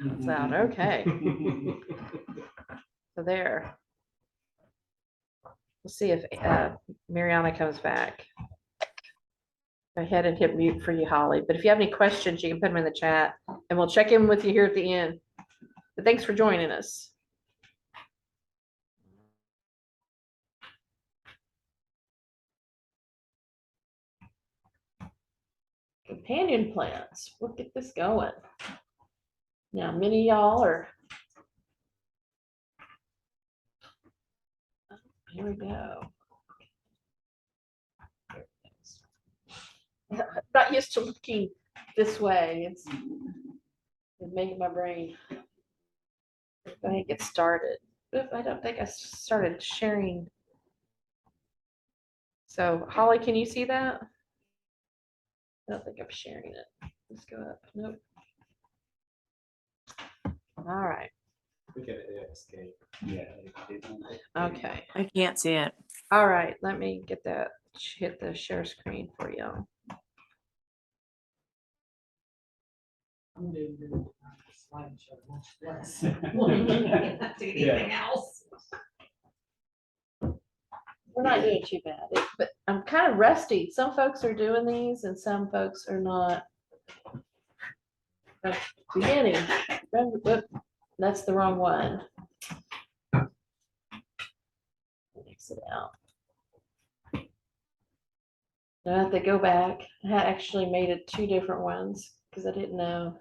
It's out. Okay. So there. We'll see if Mariana comes back. Go ahead and hit mute for you, Holly. But if you have any questions, you can put them in the chat and we'll check in with you here at the end. But thanks for joining us. Companion plants. We'll get this going. Now, many of y'all are. Here we go. I'm not used to looking this way. It's making my brain. Go ahead and get started. I don't think I started sharing. So, Holly, can you see that? I don't think I'm sharing it. Let's go up. Nope. All right. Escape. Yeah. Okay. I can't see it. All right. Let me get that. Hit the share screen for you. Anything else? We're not doing too bad, but I'm kind of rusty. Some folks are doing these and some folks are not. Beginning. That's the wrong one. Mix it out. Now I have to go back. I had actually made it 2 different ones because I didn't know.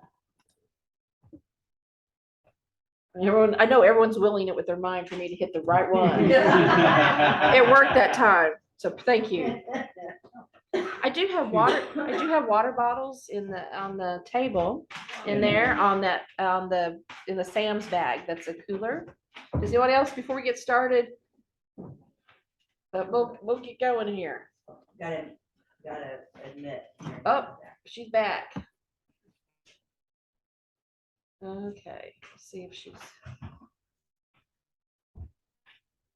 Everyone, I know everyone's willing it with their mind for me to hit the right one. It worked that time, so thank you. I do have water. I do have water bottles on the table in there in the Sam's bag. That's a cooler. Does anyone else before we get started? But we'll get going here. Gotta admit. Oh, she's back. Okay, let's see if she's.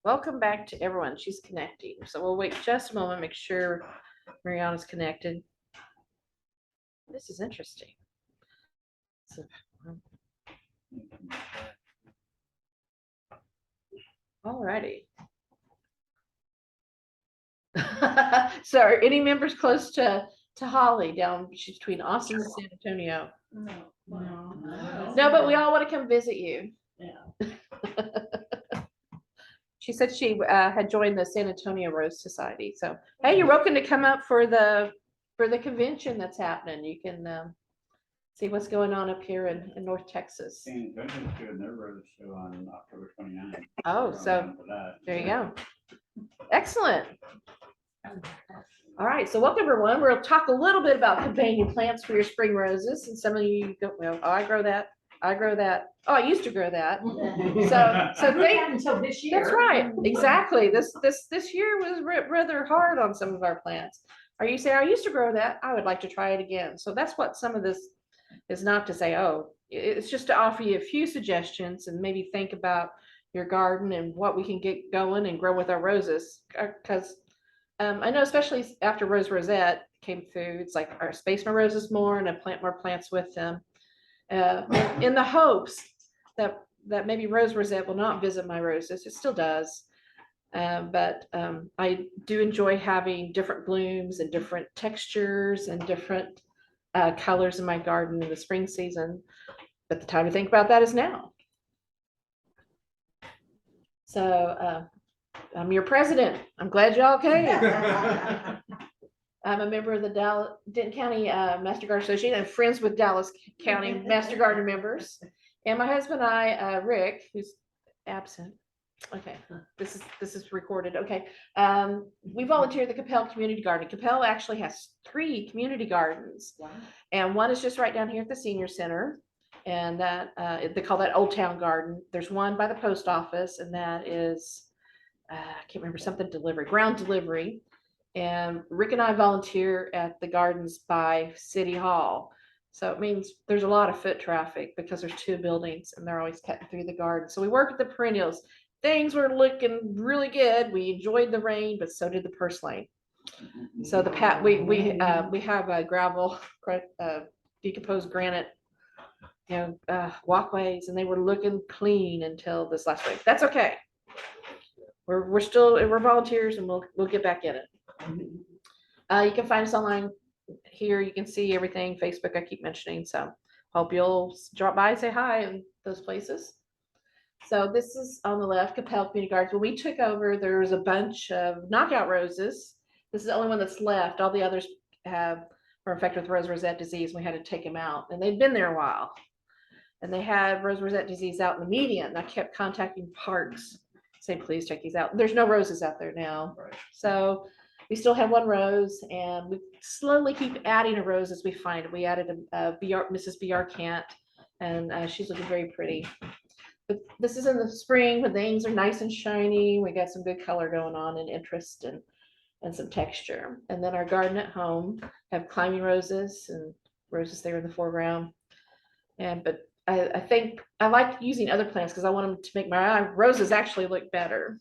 Welcome back to everyone. She's connecting. So we'll wait just a moment, make sure Mariana's connected. This is interesting. So, all righty. So are any members close to Holly down? She's between Austin and San Antonio. No, but we all want to come visit you. Yeah. She said she had joined the San Antonio Rose Society. So, hey, you're welcome to come up for the convention that's happening. You can see what's going on up here in North Texas. San Antonio's doing their rose show on October 29th. Oh, so there you go. Excellent. All right, so welcome everyone. We'll talk a little bit about companion plants for your spring roses. And some of you go, well, oh, I grow that. I grow that. Oh, I used to grow that. So thank, until this year. that's right. Exactly. This year was rather hard on some of our plants. Or you say, I used to grow that. I would like to try it again. So that's what some of this is, not to say, oh, it's just to offer you a few suggestions and maybe think about your garden and what we can get going and grow with our roses. Because I know, especially after Rose Rosette came through, it's like I space my roses more and I plant more plants with them. In the hopes that maybe Rose Rosette will not visit my roses. It still does. But I do enjoy having different blooms and different textures and different colors in my garden in the spring season. But the time to think about that is now. So I'm your president. I'm glad y'all came. I'm a member of the Denton County Master Gardener Association and friends with Dallas County Master Gardener members. And my husband and I, Rick, who's absent. Okay, this is recorded. Okay, we volunteer at the Coppell Community Garden. Coppell actually has 3 community gardens. Wow. And one is just right down here at the senior center. And that they call that Old Town Garden. There's one by the post office, and that is I can't remember, something delivery, ground delivery. And Rick and I volunteer at the gardens by City Hall. So it means there's a lot of foot traffic because there's 2 buildings and they're always cutting through the garden. So we work with the perennials. Things were looking really good. We enjoyed the rain, but so did the purslane. So we have a gravel, decomposed granite walkways, and they were looking clean until this last week. That's okay. We're volunteers, and we'll get back in it. You can find us online here. You can see everything. Facebook, I keep mentioning. So hope you'll drop by and say hi in those places. So this is on the left, Coppell Community Gardens. When we took over, there was a bunch of knockout roses. This is the only one that's left. All the others were infected with rosette disease. We had to take them out, and they'd been there a while. And they had rosette disease out in the median. And I kept contacting parks, saying, please take these out. There's no roses out there now. Right. So we still have one rose, and we slowly keep adding a rose as we find it. We added a Mrs. BR Cant, and she's looking very pretty. But this is in the spring when things are nice and shiny. We got some good color going on and interest and some texture. And then our garden at home have climbing roses and roses there in the foreground. But I think I like using other plants because I want them to make my roses actually look better.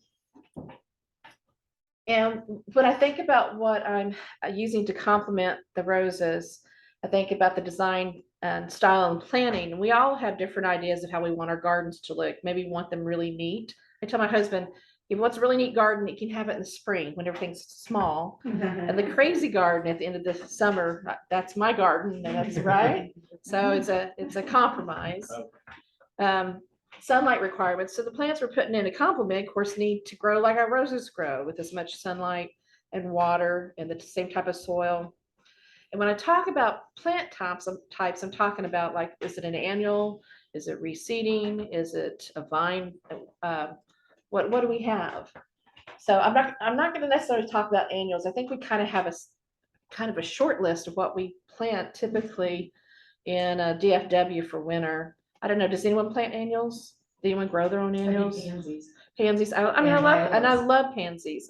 And when I think about what I'm using to complement the roses, I think about the design and style and planning. And we all have different ideas of how we want our gardens to look. Maybe we want them really neat. I tell my husband, if he wants a really neat garden, he can have it in the spring when everything's small. And the crazy garden at the end of the summer, that's my garden. That's right. So it's a compromise. Sunlight requirements. So the plants we're putting in a complement, of course, need to grow like our roses grow, with as much sunlight and water and the same type of soil. And when I talk about plant types, I'm talking about, like, is it an annual? Is it reseeding? Is it a vine? What do we have? So I'm not going to necessarily talk about annuals. I think we kind of have a short list of what we plant typically in a DFW for winter. I don't know. Does anyone plant annuals? Does anyone grow their own annuals? Pansies. I love pansies,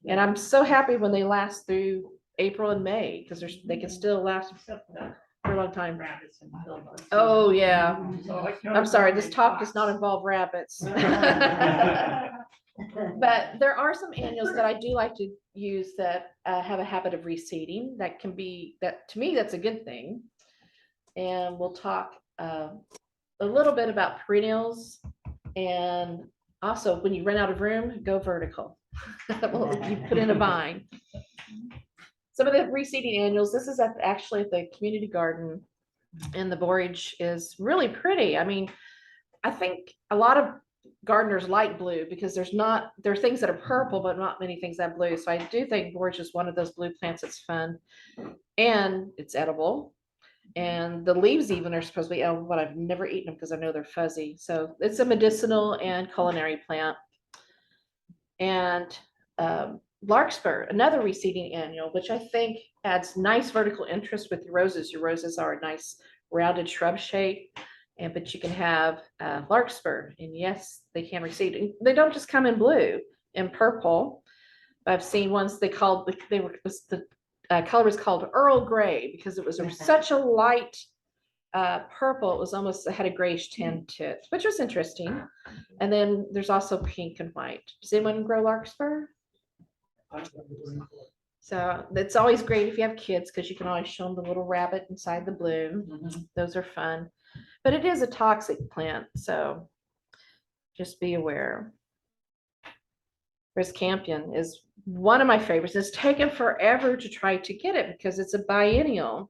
and I'm so happy when they last through April and May, because they can still last for a long time. Oh yeah. I'm sorry, this talk does not involve rabbits. But there are some annuals that I do like to use that have a habit of reseeding. That to me, that's a good thing. And we'll talk a little bit about perennials, and also when you run out of room, go vertical. You put in a vine. Some of the reseeding annuals, this is actually at the community garden, and the borage is really pretty. I mean, I think a lot of gardeners like blue because there are things that are purple, but not many things that blue. So I do think borage is one of those blue plants that's fun, and it's edible. And the leaves even are supposed to be edible, but I've never eaten them because I know they're fuzzy. So it's a medicinal and culinary plant. And larkspur, another reseeding annual, which I think adds nice vertical interest with your roses. Your roses are a nice rounded shrub shape, but you can have larkspur, and yes, they can reseed. And they don't just come in blue and purple. I've seen ones the color was called Earl Grey because it was such a light purple. It had a grayish tint to it, which was interesting. And then there's also pink and white. Does anyone grow larkspur? So it's always great if you have kids, because you can always show them the little rabbit inside the bloom. Those are fun, but it is a toxic plant, so just be aware. Campion is one of my favorites. It's taken forever to try to get it because it's a biennial.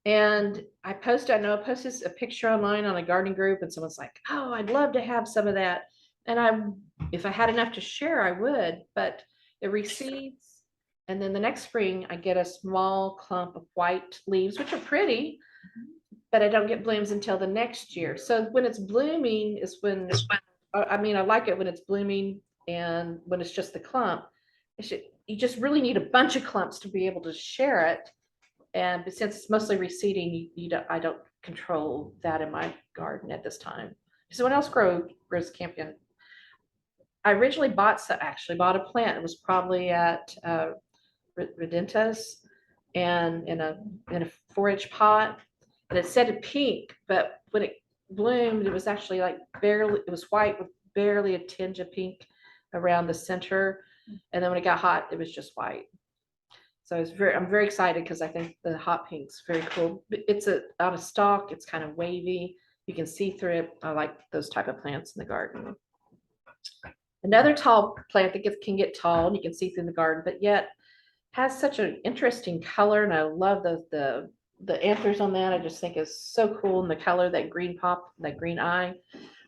And I posted a picture online on a gardening group, and someone's like, oh, I'd love to have some of that. And if I had enough to share, I would, but it reseeds. And then the next spring, I get a small clump of white leaves, which are pretty, but I don't get blooms until the next year. So when it's blooming is when, I like it when it's blooming, and when it's just the clump. You just really need a bunch of clumps to be able to share it. But since it's mostly reseeding, I don't control that in my garden at this time. Does someone else grow Rose Campion? I originally bought a plant. It was probably at Redenta's, and in a 4-inch pot, and it said pink, but when it bloomed, it was actually it was white with barely a tinge of pink around the center. And then when it got hot, it was just white. So I'm very excited because I think the hot pink's very cool. It's on a stalk. It's kind of wavy. You can see through it. I like those type of plants in the garden. Another tall plant that can get tall and you can see through the garden, but yet has such an interesting color. And I love the anthers on that. I just think is so cool. And the color, that green pop, that green eye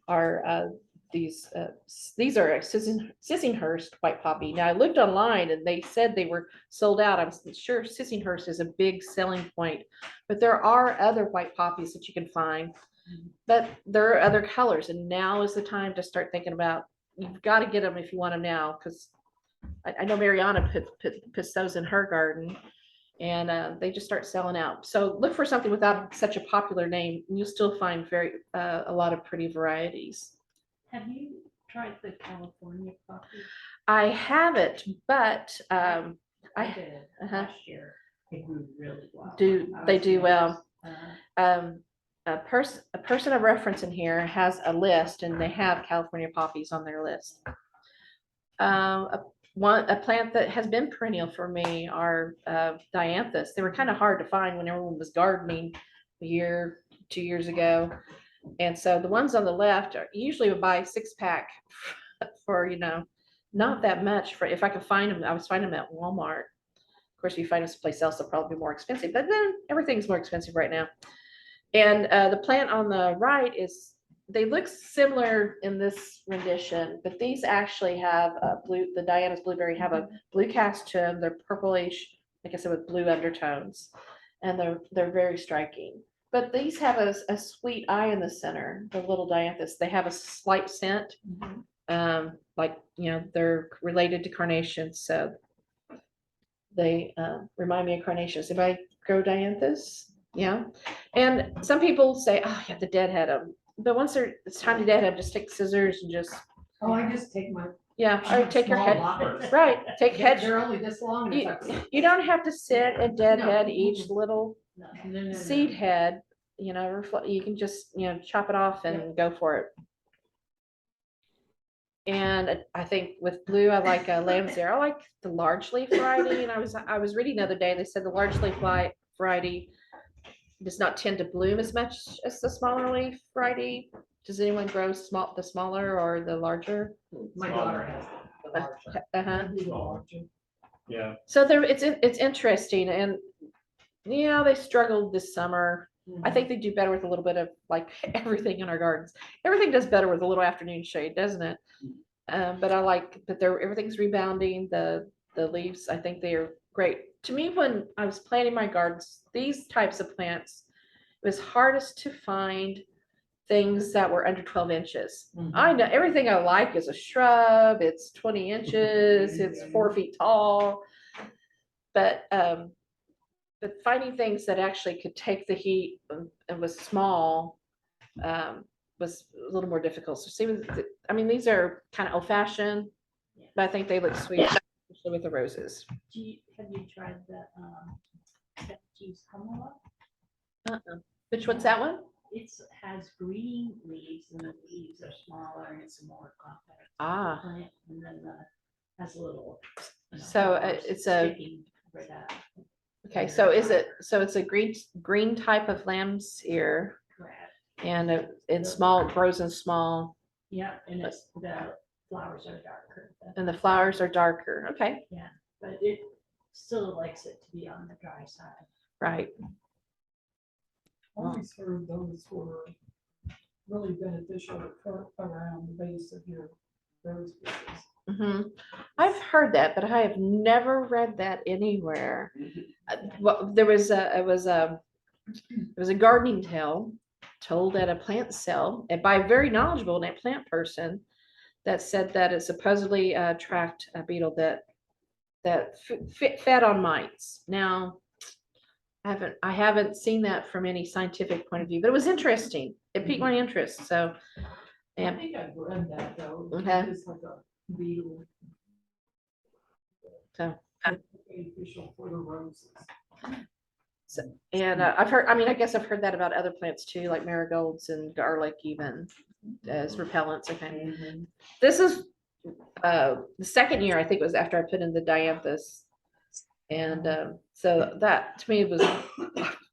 are these are Sissinghurst white poppy. Now I looked online and they said they were sold out. I'm sure Sissinghurst is a big selling point, but there are other white poppies that you can find. But there are other colors, and now is the time to start thinking about. You've got to get them if you want them now, because I know Mariana puts those in her garden, and they just start selling out. So look for something without such a popular name, and you'll still find a lot of pretty varieties. Have you tried the California poppy? I haven't, but I I did last year. They grew really well. they do well. Uh, A person of reference in here has a list, and they have California poppies on their list. A plant that has been perennial for me are dianthus. They were kind of hard to find when everyone was gardening a year, 2 years ago. And so the ones on the left are usually would buy 6-pack for, not that much for, if I could find them. I was finding them at Walmart. Of course, if you find them someplace else, they'll probably be more expensive, but then everything's more expensive right now. And the plant on the right they look similar in this rendition, but these actually have the Diana's blueberry have a blue cast to them. They're purplish, like I said, with blue undertones, and they're very striking. But these have a sweet eye in the center, the little dianthus. They have a slight scent, like, they're related to carnations, so they remind me of carnations. If I grow dianthus, yeah. And some people say, oh, you have to deadhead them. But once it's time to deadhead, just take scissors and just. Oh, I just take my. Or take your small head. loppers. Right, take They're head. only this long. and it's like- You don't have to sit and deadhead No. each little no. seed head, you can just, chop it off and go for it. And I think with blue, I like Lambsare. I like the large leaf variety. And I was reading the other day, they said the large leaf variety does not tend to bloom as much as the smaller leaf variety. Does anyone grow the smaller or the larger? My daughter has the large one. Yeah, So it's interesting, and they struggled this summer. I think they do better with a little bit of like everything in our gardens. Everything does better with a little afternoon shade, doesn't it? But I like that everything's rebounding. The leaves, I think they are great. To me, when I was planting my gardens, these types of plants, it was hardest to find things that were under 12 inches. I know everything I like is a shrub. It's 20 inches. It's 4 feet tall. But finding things that actually could take the heat and was small was a little more difficult. So these are kind of old fashioned, but I think they look sweet, especially with the roses. Have you tried the cheese humala? Which one's that one? It has green leaves and the leaves are smaller and it's a more compact plant, and then has a little. So it's a. For that. Okay, so it's a green type of lamb's ear, Correct. and grows in small, Yeah, and the flowers are darker. and the flowers are darker. Okay, But it still likes it to be on the dry side. right. Always heard those were really beneficial to put around the base of your rose bushes. I've heard that, but I have never read that anywhere. Well, it was a gardening tale told at a plant sale and by a very knowledgeable plant person that said that it supposedly tracked a beetle that fed on mites. Now, I haven't seen that from any scientific point of view, but it was interesting. It piqued my interest. So, I think I've read that though. Okay. It's like a beetle. So. Beneficial for the roses. And I've heard, I guess I've heard that about other plants too, like marigolds and garlic, even as repellents. Okay. This is the second year, I think it was after I put in the dianthus. And so that to me was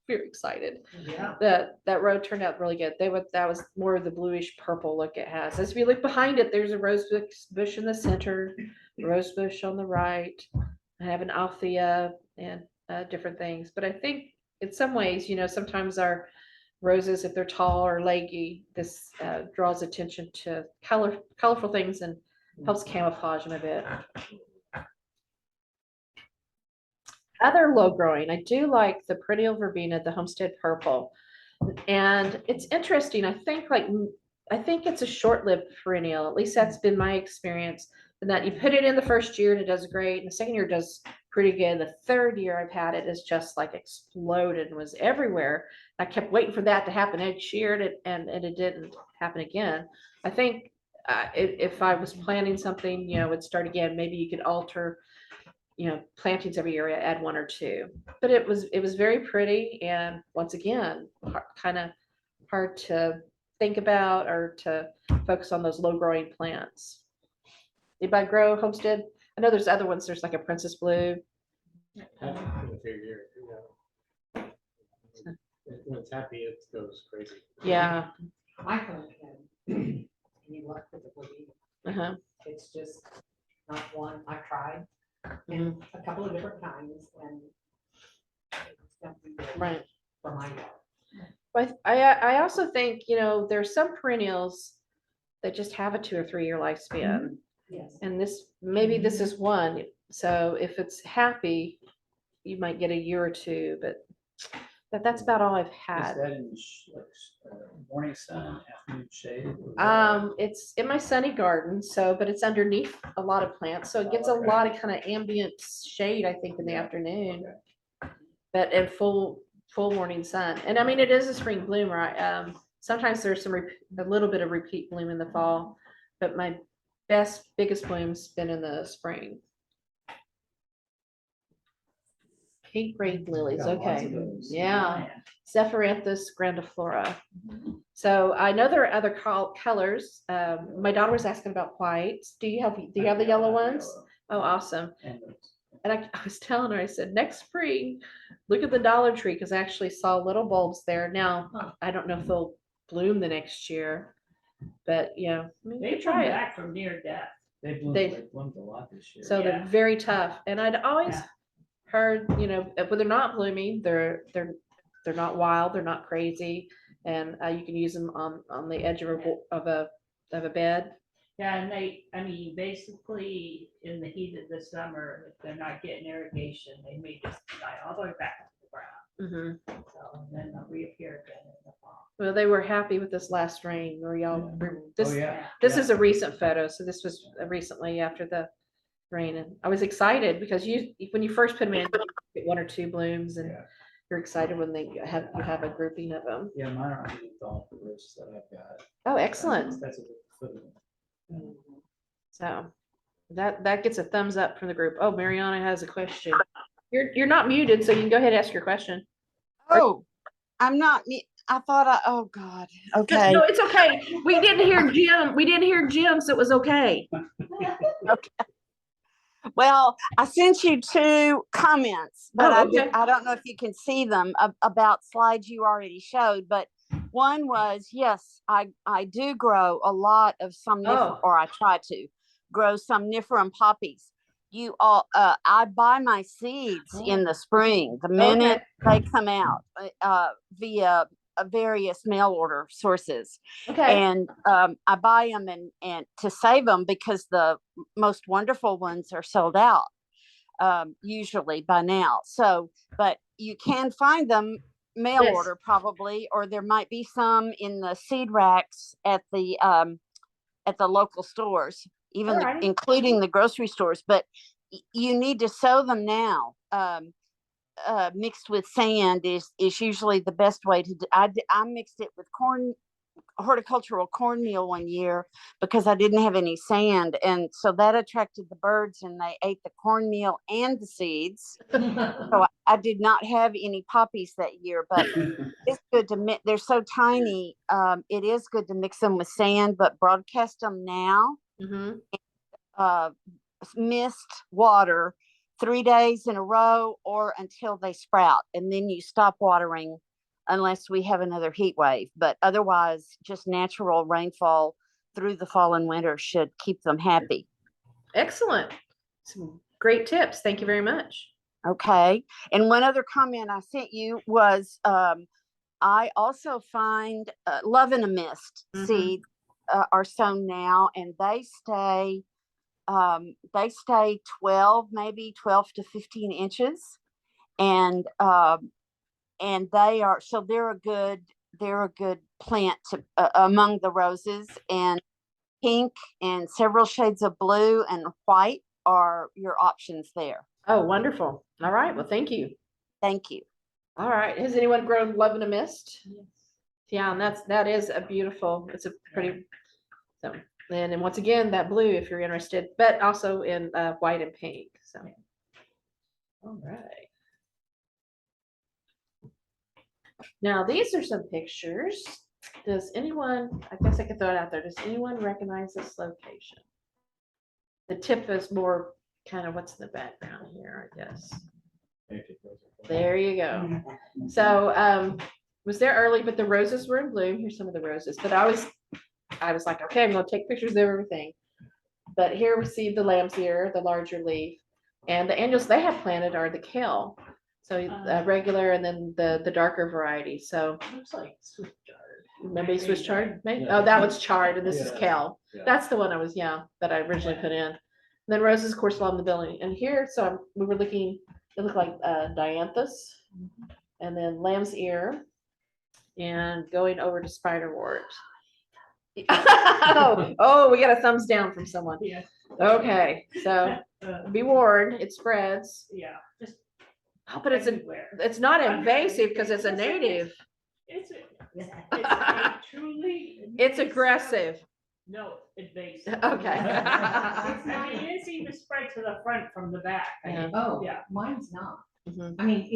very excited. Yeah. That row turned out really good. That was more of the bluish purple look it has. As if you look behind it, there's a rose bush in the center, rose bush on the right. I have an althea and different things. But I think in some ways, sometimes our roses, if they're tall or leggy, this draws attention to colorful things and helps camouflage them a bit. Other low growing, I do like the perennial verbena, the homestead purple. And it's interesting. I think it's a short-lived perennial. At least that's been my experience. And that you put it in the first year and it does great. And the second year does pretty good. The third year I've had it is just like exploded and was everywhere. I kept waiting for that to happen each year and it didn't happen again. I think if I was planning something, would start again, maybe you could alter plantings every year, add one or two. But it was very pretty, and once again, kind of hard to think about or to focus on those low growing plants. Anybody grow homestead? I know there's other ones. There's like a princess blue. When it's happy, it goes crazy. Yeah. My phone can, any luck with the blue? It's just not one. I tried and a couple of different kinds and it's definitely good Right. for my yard. But I also think, there's some perennials that just have a 2 or 3 year lifespan. Yes. And maybe this is one. So if it's happy, you might get a year or two, but that's about all I've Is had. that in morning sun, afternoon shade? Or It's in my sunny garden, but it's underneath a lot of plants, so it gets a lot of kind of ambient shade, I think, in the afternoon. But in full morning sun. And I mean, it is a spring bloomer. Sometimes there's a little bit of repeat bloom in the fall, but my biggest bloom's been in the spring. Pink ring lilies, Got lots okay. of those. Yeah, Zephyranthus grandiflora. So I know there are other colors. My daughter was asking about whites. Do you have the yellow ones? Oh, awesome. And I was telling her, I said, next spring, look at the Dollar Tree, because I actually saw little bulbs there. Now, I don't know if they'll bloom the next year, but They try come it. back from near death. They They- bloomed a lot this year. So they're very tough. And I'd always Yeah. heard, when they're not blooming, they're not wild, they're not crazy, and you can use them on the edge of a bed. Yeah, and basically in the heat of the summer, if they're not getting irrigation, they may just die all the way back to the ground. So then they'll reappear again in the fall. Well, they were happy with this last rain, or this. Oh, yeah. This is a recent photo, so this was recently after the rain, and I was excited because when you first put them in, you get 1 or 2 blooms, and Yeah. you're excited when you have a grouping of them. Yeah, mine are underneath all the roses that I've got. Oh, excellent. That's a good foot. So that gets a thumbs up from the group. Oh, Mariana has a question. You're not muted, so you can go ahead and ask your question. Oh, I'm not me. I thought oh God. Okay. No, it's okay. We didn't hear Jim. We didn't hear Jim, so it was okay. Well, I sent you 2 comments, but Oh, okay. I don't know if you can see them about slides you already showed, but one was, yes, I do grow a lot of or I try to grow somniferum poppies. I buy my seeds in the spring, the minute they come out via various mail order sources. Okay. And I buy them and to save them because the most wonderful ones are sold out usually by now. So, but you can find them mail Yes. order probably, or there might be some in the seed racks at the local stores, even Alrighty. including the grocery stores. But you need to sow them now. Mixed with sand is usually the best way to do. I mixed it with horticultural cornmeal one year because I didn't have any sand, and so that attracted the birds and they ate the cornmeal and the seeds. So I did not have any poppies that year, but it's good to mix. They're so tiny. It is good to mix them with sand, but broadcast them now. Mist water 3 days in a row or until they sprout. And then you stop watering unless we have another heat wave. But otherwise, just natural rainfall through the fall and winter should keep them happy. Excellent. Some great tips. Thank you very much. Okay. And one other comment I sent you was I also find Love in a Mist seed are sown now, and they stay 12, maybe 12 to 15 inches. And they are, so they're a good plant to among the roses, and pink and several shades of blue and white are your options there. Oh, wonderful. All right. Well, thank you. Thank you. All right. Has anyone grown Love in a Mist? Yeah, and that is a beautiful, it's a pretty, so, and once again, that blue, if you're interested, but also in white and pink. So, all right. Now, these are some pictures. Does anyone, I guess I could throw it out there. Does anyone recognize this location? The tip is more kind of what's in the background here, I guess. There you go. So, was there early, but the roses were in bloom. Here's some of the roses, but I was like, okay, I'm going to take pictures of everything. But here we see the lamb's ear, the larger leaf, and the annuals they have planted are the kale. So regular, and then the darker variety. So Looks like Swiss chard. maybe Swiss chard. Maybe. Yeah. Oh, that one's chard, and this is Yeah. kale. Yeah. That's the one that I originally put in. And then roses, of course, along the building. And here, so we were looking. It looked like dianthus, and then lamb's ear, and going over to spiderwort. Oh, we got a thumbs down from someone. Yeah. Okay, so be warned, it spreads. Yeah, just Oh, but everywhere. it's not invasive because it's a native. It's a truly. It's aggressive. No, invasive. Okay. I mean, it's even spread to the front from the back. Yeah. Oh, Yeah. mine's not. Mhm. I mean,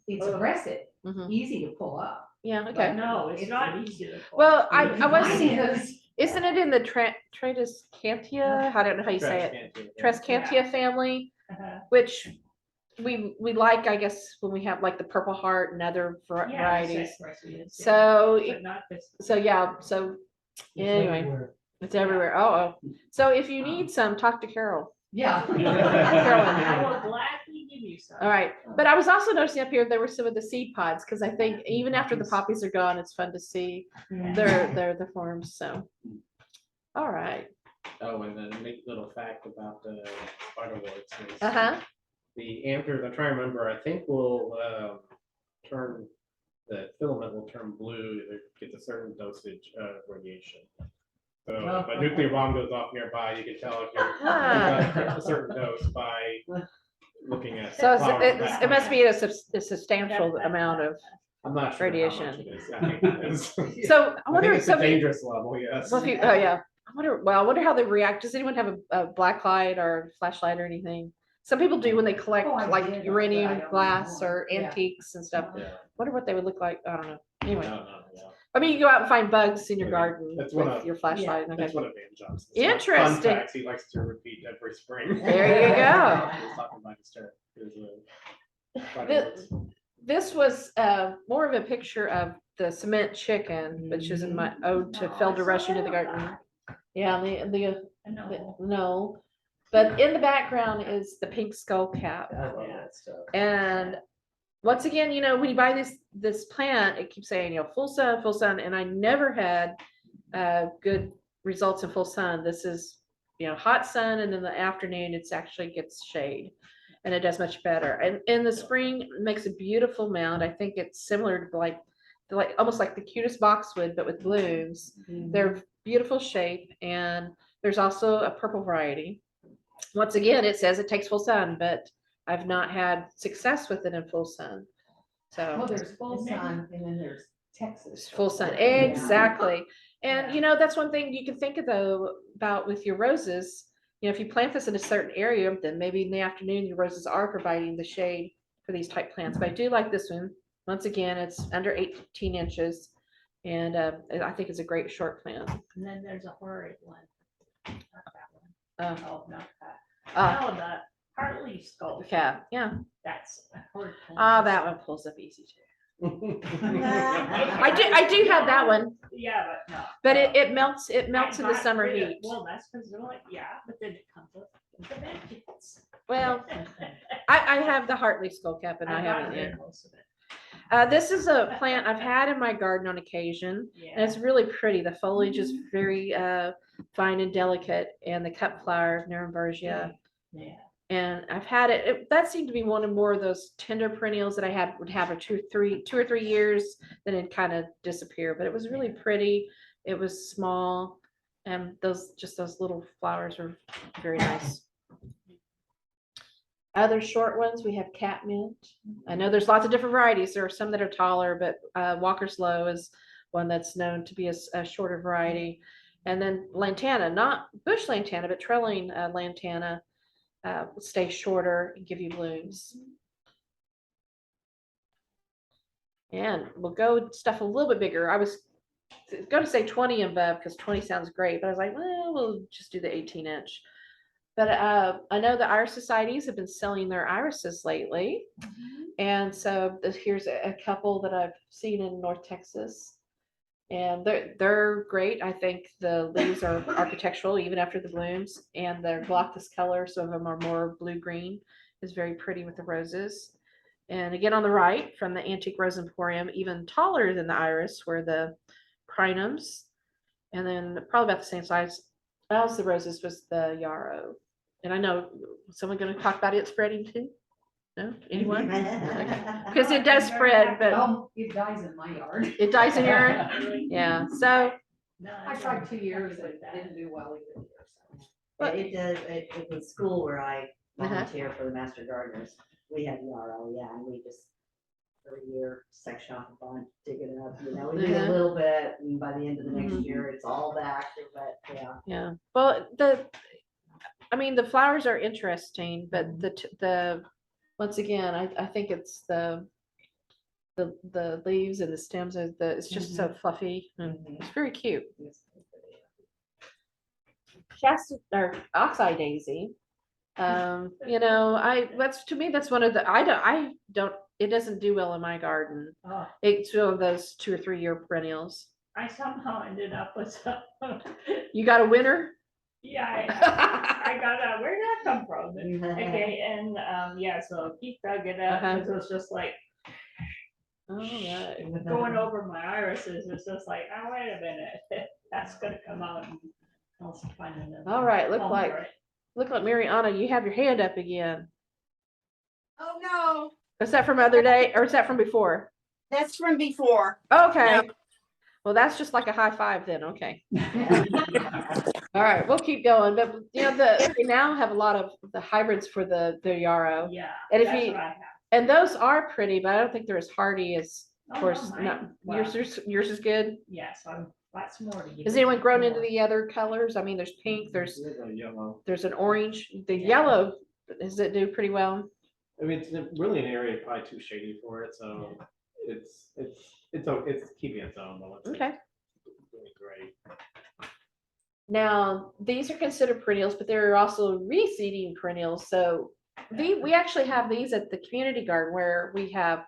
it's aggressive, Mhm. easy to pull up. Yeah, But okay. no, it's not easy to. pull. Well, I was, Mine is. isn't it in the Tradescantia? I don't know how you say it. Tradescantia family, Uh-huh. which we like, I guess, when we have like the Purple Heart and other Yeah, varieties. that's right, yeah. So, But not this. so yeah, so anyway, it's everywhere. Oh, so if you need some, talk to Carol. Yeah. I will gladly give you some. All right, but I was also noticing up here there were some of the seed pods, because I think even after the poppies are gone, it's fun to see their forms. So, all right. Oh, and then a neat little fact about the spiderworts is The anthers, I'm trying to remember, I think will turn, the filament will turn blue if it gets a certain dosage of radiation. So if a nuclear bomb goes off nearby, you can tell if you've got a certain dose by looking at. So flowers in the it must background. be a substantial amount of. I'm not sure. how radiation. much it is. I think it is. So I I wonder think if it's a some people, dangerous level, yes. oh yeah, I wonder how they react. Does anyone have a black light or flashlight or anything? Some people do when they collect Oh, I like did, but I uranium don't glass know. or Yeah. antiques and stuff. Yeah. Wonder what they would look like. I don't know. Anyway, No, yeah. I mean, you go out and find bugs in your Okay. garden That's with what your flashlight. Okay. That's one of Van Johnson's Interesting. fun facts he likes to repeat every spring. There you go. He was talking about his This- This was more of a picture of the cement chicken, which is in my ode to No, Felder I Rush saw into the that. garden. Yeah, I know. no, but in the background is the pink skull cap. I love that stuff. And once again, when you buy this plant, it keeps saying, full sun, and I never had good results in full sun. This is, hot sun, and in the afternoon, it's actually gets shade, and it does much better. And in the spring, it makes a beautiful mound. I think it's similar to like almost like the cutest boxwood, but with blooms. They're beautiful shape, and there's also a purple variety. Once again, it says it takes full sun, but I've not had success with it in full sun. Well, So there's full sun and then there's Texas. full sun, Yeah. exactly. And Yeah. that's one thing you can think of though about with your roses. If you plant this in a certain area, then maybe in the afternoon your roses are providing the shade for these type plants. But I do like this one. Once again, it's under 18 inches, and I think it's a great short plant. And then there's a horrid one. Not that one. Uh, Oh, not that. uh, No, Hartley Skull. Yeah, yeah. That's a hard. Ah, that one pulls up easy too. I do have that one, Yeah, but no. but it melts in the I got summer rid of- heat. Well, that's because they're like, yeah, but then it comes with the benefits. Well, I have the Hartley skull cap and I got haven't rid yet. of most of it. This is a plant I've had in my garden on occasion, and Yeah. it's really pretty. The foliage is very fine and delicate, and the cut flower, Nurembergia. Yeah. And I've had it, that seemed to be one of more of those tender perennials that I would have for 2 or 3 years, then it'd kind of disappear, but it was really pretty. It was small, and those little flowers were very nice. Other short ones, we have catmint. I know there's lots of different varieties. There are some that are taller, but Walker's Low is one that's known to be a shorter variety. And then lantana, not bush lantana, but trailing lantana. Stay shorter and give you blooms. And we'll go stuff a little bit bigger. I was going to say 20 and above because 20 sounds great, but I was like, well, we'll just do the 18-inch. But I know the iris societies have been selling their irises lately. And so here's a couple that I've seen in North Texas. And they're great. I think the leaves are architectural even after the blooms, and their glaucous color, some of them are more blue-green, is very pretty with the roses. And again, on the right from the Antique Rose Emporium, even taller than the iris, were the crinums. And then probably about the same size as the roses was the yarrow. And I know someone going to talk about it spreading too. No, anyone? Because it does spread, but It dies in my yard. it dies in your, yeah. So No, I tried 2 years and with it that. didn't do well either year. So. But- It does, at the school where I Uh-huh. volunteer for the master gardeners, we have yarrow, yeah, and we just every year section off a bunch, dig it up, we do Uh-huh. a little bit, and by the end of the next Mhm. year, it's all back, but yeah. yeah, well, I mean, the flowers are interesting, but the once again, I think it's the leaves and the stems are it's just so fluffy and it's very cute. Shasta or oxeye daisy. To me that's one of the I don't it doesn't do well in my garden. Oh, It's one of those 2 or 3 year perennials. I somehow ended up with some. You got a winner? Yeah, I got where did that come from? Okay, and yeah, so Keith dug it up, Uh-huh. because it was just like All right. going over my irises. It's just like, oh, wait a minute, that's gonna come out. And I'll find another All right, home for it. look like Mariana, you have your hand up again. Oh, no, Is that from other day or is that from before? that's from before. Okay. Well, that's just like a high five then. Okay. All right, we'll keep going. But we now have a lot of the hybrids for the yarrow. Yeah, And if that's you- what I have. And those are pretty, but I don't think they're as hardy as, Oh, of course, no, not, mine- well, yours is good. Yeah, so I'm lots more to give. Has anyone grown into the other colors? I mean, there's pink, there's Yellow. an orange, the Yeah. yellow, does it do pretty well? I mean, it's really an area probably too shady for it, so it's keeping its own. Though. It's Okay. doing great. Now, these are considered perennials, but there are also reseeding perennials. So we actually have these at the community garden where we have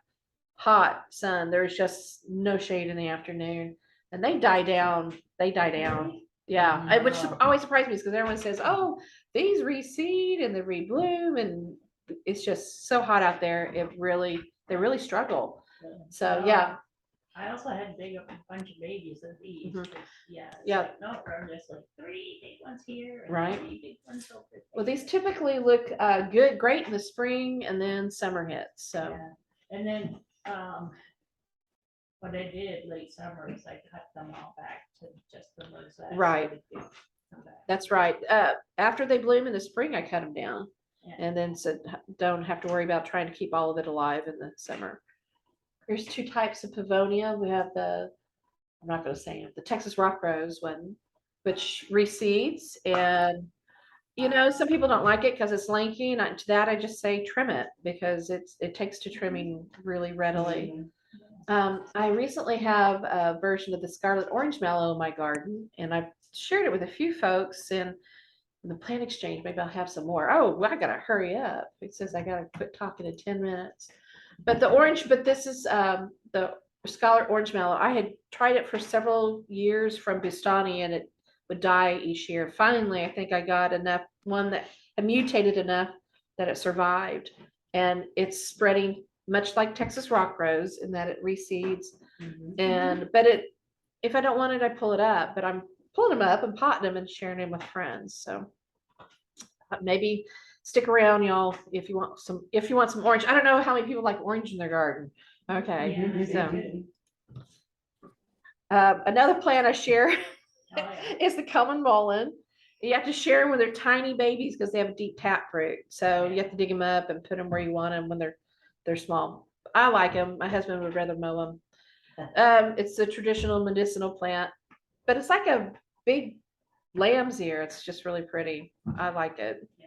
hot sun. There's just no shade in the afternoon and they die down. Yeah, which always surprised me because everyone says, oh, these reseed and they rebloom and it's just so hot out there. They really struggle. So yeah. I also had to dig up a bunch of babies of these. Mhm. 'Cause, yeah. it's Yeah. like, no, I'm just like 3 big ones here. And Right. 3 big ones over there. Well, these typically look great in the spring and then summer hits. So Yeah. And then, what I did late summer is I cut them all back to just the mosaic. so Right. they could come back. that's right. After they bloom in the spring, I cut them down. Yeah. And then said, don't have to worry about trying to keep all of it alive in the summer. There's 2 types of pavonia. We have I'm not going to say it, the Texas rock rose one, which reseeds. And, some people don't like it because it's lanky. And to that, I just say trim it because it takes to trimming really readily. I recently have a version of the scarlet orange mallow in my garden, and I've shared it with a few folks. And the plant exchange, maybe I'll have some more. Oh, well, I gotta hurry up. It says I gotta quit talking in 10 minutes. But the orange, but this is the Scholar Orange Mallow. I had tried it for several years from Bustani and it would die each year. Finally, I think I got enough, one that had mutated enough that it survived. And it's spreading much like Texas rock rose in that it reseeds. And, but it, if I don't want it, I pull it up, but I'm pulling them up and potting them and sharing them with friends. So maybe stick around, y'all, if you want some orange. I don't know how many people like orange in their garden. Okay, Yeah. so another plant I share Oh, yeah. is the common mullein. You have to share them when they're tiny babies because they have a deep taproot. So you have to dig them up and put them where you want them when they're small. I like them. My husband would rather mow them. It's a traditional medicinal plant, but it's like a big lamb's ear. It's just really pretty. I like it. Yeah.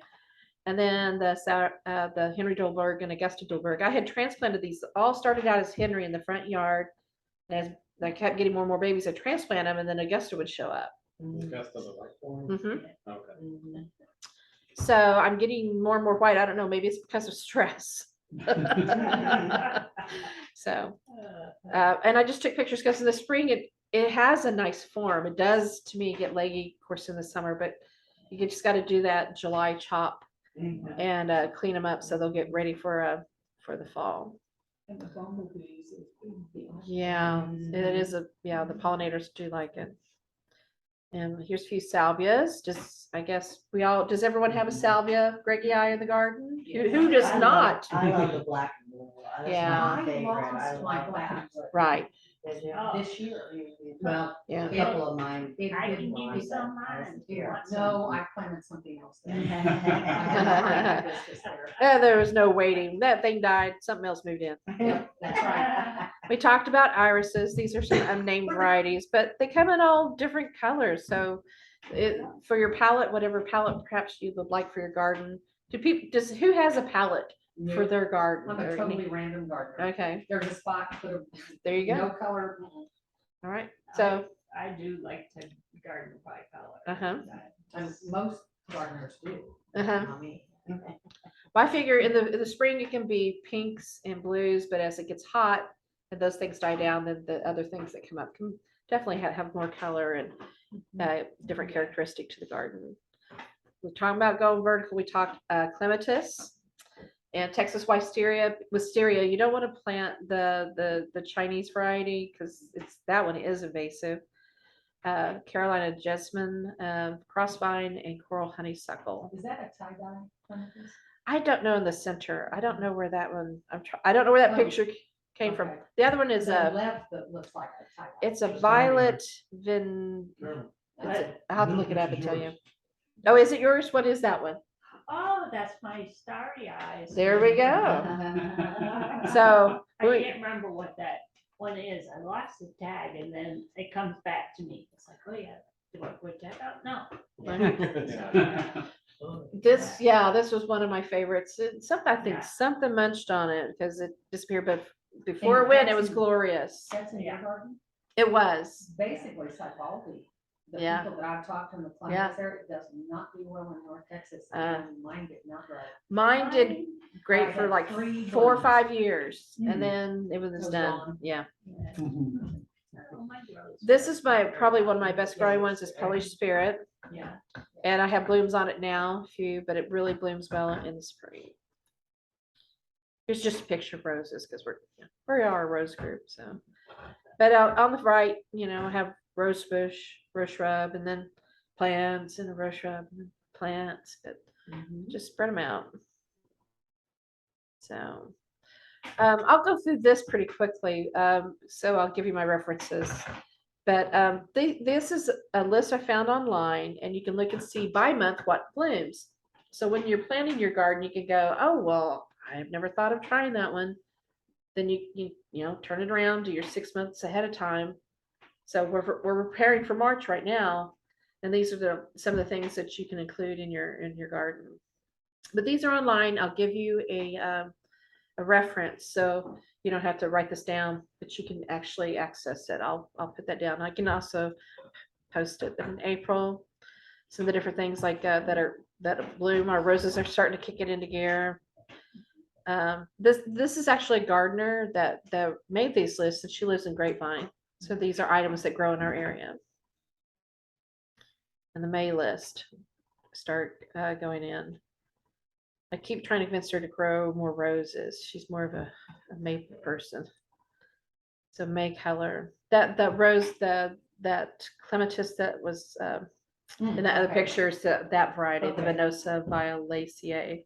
And then the Henry Dolberg and Augusta Dolberg. I had transplanted these. All started out as Henry in the front yard. As I kept getting more and more babies, I transplant them, and then Augusta would show up. Augusta the white form? Mhm. Okay. So I'm getting more and more white. I don't know. Maybe it's because of stress. So, and I just took pictures because in the spring it has a nice form. It does to me get leggy, of course, in the summer, but you just got to do that July chop and clean them up so they'll get ready for the fall. And the bumblebees. Yeah, it is yeah, the pollinators do like it. And here's a few salvias. I guess does everyone have a salvia Gregii in the garden? Who does not? I love the black and blue. That's Yeah. my I favorite. I lost my love black that. and blue. Right, This year. Well, yeah. a couple of mine. I can give you did some mine, but mine. here. No, I planted something else there. There was no waiting. That thing died. Something else moved in. That's right. We talked about irises. These are some unnamed varieties, but they come in all different colors. So for your palette, whatever palette perhaps you would like for your garden. Who has a palette for their garden? I'm a or totally any- random gardener. Okay, There's a spot, there you no go. color. All right. So, I do like to garden by color. And most gardeners do. uh-huh. Not me. Well, I figure in the spring it can be pinks and blues, but as it gets hot and those things die down, then the other things that come up can definitely have more color and different characteristic to the garden. We're talking about going vertical. We talked clematis and Texas wisteria. You don't want to plant the Chinese variety because that one is invasive. Carolina jasmine, crossvine, and coral honeysuckle. Is that a tie-dye? clematis? I don't know in the center. I don't know where that one. I don't know where that Oh, picture came from. okay. The other one is The left that looks like a tie-dye. it's a violet I'll have to look it up and tell you. Oh, is it yours? What is that one? Oh, that's my starry eyes. There we go. So I we- can't remember what that one is. I lost the tag and then it comes back to me. It's like, oh yeah, do I put that out? No. this was one of my favorites. I think Yeah. something munched on it because it disappeared, but before it went, it was glorious. That's in your Yeah. garden? It was. Basically, it's like all the Yeah. people that I've talked to in the Yeah. climate area, it does not do well in North Texas. Uh, and mine did not grow. Mine did great I for had like 3 4 or blooms. 5 years, Mm. and then it was It was done. gone. Yeah. Oh, my grows. This is probably one of my best growing ones is Polish Spirit, Yeah. and I have blooms on it now, a few, but it really blooms well in the spring. Here's just a picture of roses because we are a rose group. So, but on the right, I have rose bush, rose shrub, and then plants and a rose shrub and then plants, but just spread them out. So, I'll go through this pretty quickly. So I'll give you my references. But this is a list I found online, and you can look and see by month what blooms. So when you're planting your garden, you can go, oh, well, I've never thought of trying that one. Then you turn it around to your 6 months ahead of time. So we're preparing for March right now, and these are some of the things that you can include in your garden. But these are online. I'll give you a reference, so you don't have to write this down, but you can actually access it. I'll put that down. I can also post it in April. some of the different things like that bloom. Our roses are starting to kick it into gear. This is actually a gardener that made these lists, and she lives in Grapevine. So these are items that grow in our area. And the May list start going in. I keep trying to convince her to grow more roses. She's more of a May person. So May color. That rose, that clematis that was in the other pictures, that variety, the Venosa violacea.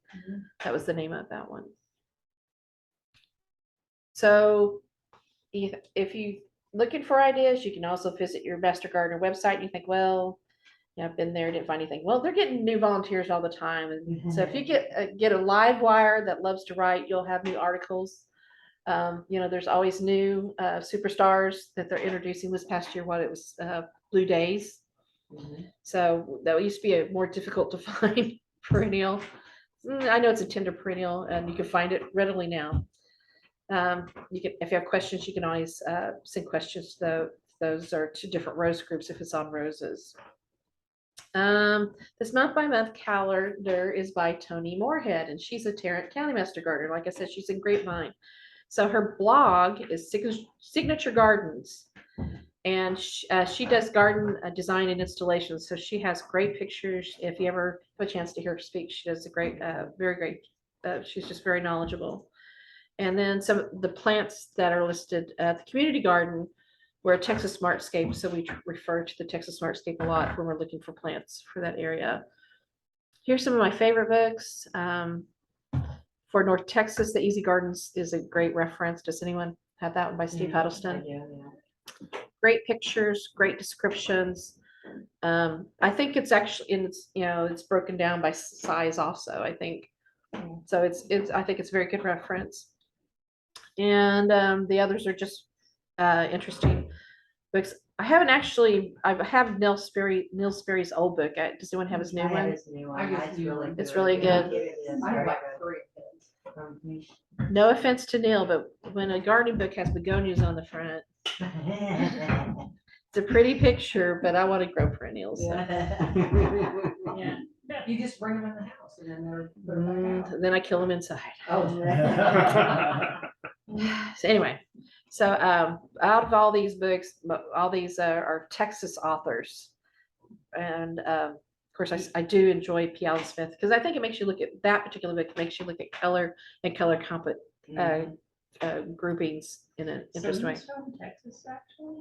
That was the name of that one. So if you looking for ideas, you can also visit your Master Gardener website and you think, well, yeah, I've been there, didn't find anything. Well, they're getting new volunteers all the time. And so if you get a live wire that loves to write, you'll have new articles. There's always new superstars that they're introducing. This past year, it was Blue Days. So that used to be a more difficult to find perennial. I know it's a tender perennial and you can find it readily now. You can, if you have questions, you can always send questions to those are to different rose groups if it's on roses. This month by month calendar is by Tony Moorhead, and she's a Tarrant County Master Gardener. Like I said, she's in Grapevine. So her blog is Signature Gardens, and she does garden design and installation. So she has great pictures. If you ever have a chance to hear her speak, she does a great, very great. She's just very knowledgeable. And then some of the plants that are listed at the community garden were a Texas Smartscape. So we refer to the Texas Smartscape a lot when we're looking for plants for that area. Here's some of my favorite books. For North Texas, The Easy Gardens is a great reference. Does anyone have that one by Steve Huddleston? Yeah. Great pictures, great descriptions. I think it's actually it's broken down by size also, I think. So I think it's a very good reference. And the others are just interesting books. I have Neil Sperry's old book. Does anyone have his new one? It's really good. I have like 3 kids. No offense to Neil, but when a gardening book has begonias on the front, it's a pretty picture, but I want to grow perennials. So. Yeah. You just bring them in the house and then they're back out. Then I kill them inside. Oh. So anyway, so out of all these books, all these are Texas authors, and of course I do enjoy P. Allen Smith because I think it makes you look at that particular book. It makes you look at color and color groupings in an interesting way. From Texas, actually.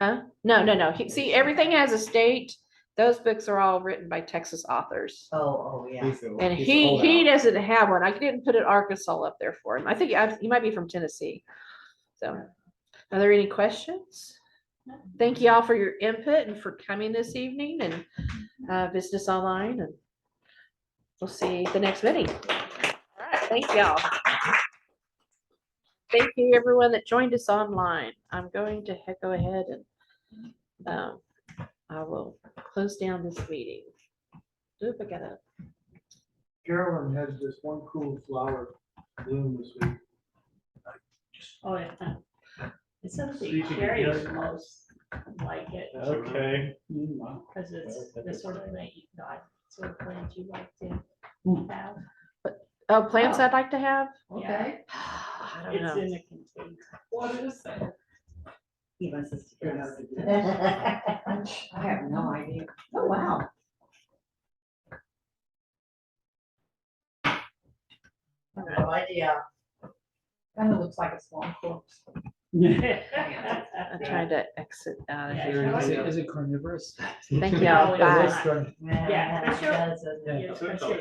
Huh? No. See, everything has a state. Those books are all written by Texas authors. Oh, yeah. And he doesn't have one. I didn't put an Arkansas up there for him. I think he might be from Tennessee. So, are there any questions? Thank you all for your input and for coming this evening and visiting us online. And we'll see you at the next meeting. All right. Thank y'all. Thank you everyone that joined us online. I'm going to go ahead and I will close down this meeting. Oop, I gotta. Carolyn has this one cool flower bloom this week. Oh, yeah. It's something So you can Sherry get- would most like it, Okay. because it's the sort of thing, sort of plans you like to have. Oh, plants I'd like to have. Okay. I don't It's know. in a container. What is that? He wants us to Yes. I have no idea. Oh, wow. No idea. Kind of looks like a swamp corpse. I'm trying to exit out of Yeah, here. sure. Is it carnivorous? Thank No, y'all. it's Bye. not. Yeah, for sure. It does, doesn't it? Yeah, for sure.